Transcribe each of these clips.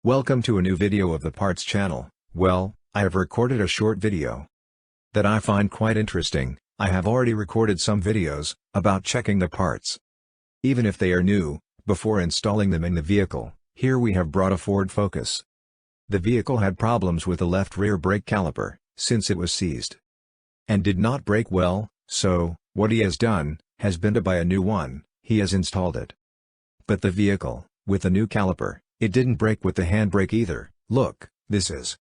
Welcome to a new video of the Parts channel. Well, I have recorded a short video that I find quite interesting. I have already recorded some videos about checking the parts, even if they are new, before installing them in the vehicle. Here we have brought a Ford Focus. The vehicle had problems with the left rear brake caliper, since it was seized, and did not brake well, so, what he has done, has been to buy a new one. He has installed it. But the vehicle, with the new caliper, it didn't brake with the handbrake either. Look, this is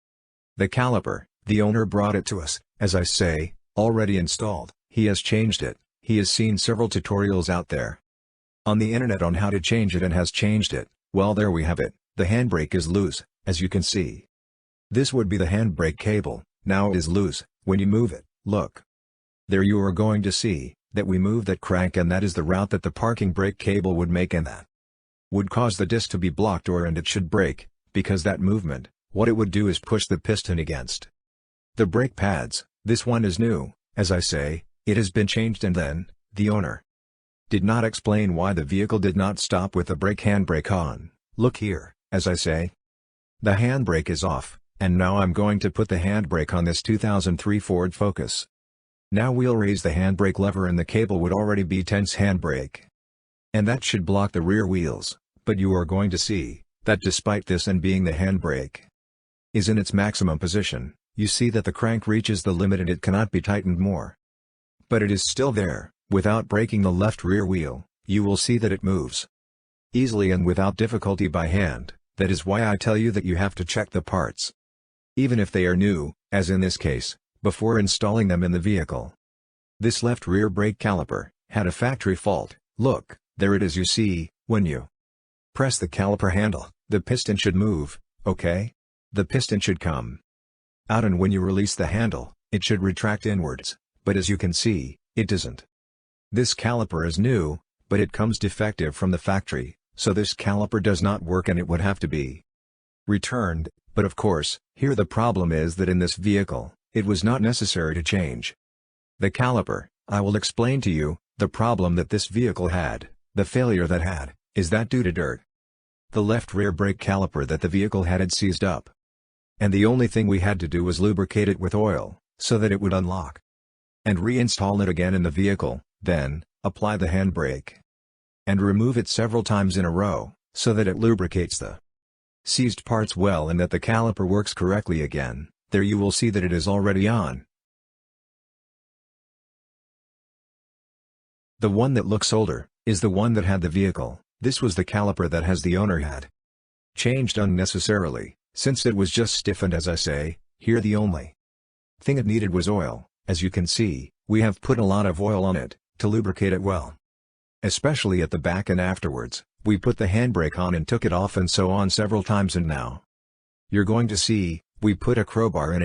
the caliper. The owner brought it to us, as I say, already installed. He has changed it. He has seen several tutorials out there on the internet on how to change it and has changed it. Well, there we have it. The handbrake is loose, as you can see. This would be the handbrake cable. Now it is loose. When you move it, look. There you are going to see that we move that crank, and that is the route that the parking brake cable would make, and that would cause the disc to be blocked, and it should break, because that movement, what it would do is push the piston against the brake pads. This one is new, as I say, it has been changed, and then, the owner did not explain why the vehicle did not stop with the handbrake on. Look here, as I say, the handbrake is off, and now I'm going to put the handbrake on this 2003 Ford Focus. Now we'll raise the handbrake lever and the cable would already be tense handbrake, and that should block the rear wheels. But you are going to see that despite this, and being the handbrake is in its maximum position, you see that the crank reaches the limit and it cannot be tightened more. But it is still there. Without breaking the left rear wheel, you will see that it moves easily and without difficulty by hand. That is why I tell you that you have to check the parts, even if they are new, as in this case, before installing them in the vehicle. This left rear brake caliper had a factory fault. Look, there it is. You see, when you press the caliper handle, the piston should move, okay? The piston should come out, and when you release the handle, it should retract inwards, but as you can see, it doesn't. This caliper is new, but it comes defective from the factory, so this caliper does not work and it would have to be returned. But of course, here the problem is that in this vehicle, it was not necessary to change the caliper. I will explain to you the problem that this vehicle had. The failure that had is that due to dirt, the left rear brake caliper that the vehicle had seized up, and the only thing we had to do was lubricate it with oil, so that it would unlock, and reinstall it again in the vehicle, then, apply the handbrake, and remove it several times in a row, so that it lubricates the seized parts well and that the caliper works correctly again. There you will see that it is already on. The one that looks older is the one that had the vehicle. This was the caliper that the owner had changed unnecessarily, since it was just stiffened, as I say. Here the only thing it needed was oil. As you can see, we have put a lot of oil on it, to lubricate it well. Especially at the back, and afterwards, we put the handbrake on and took it off and so on several times, and now you're going to see, we put a crowbar in it.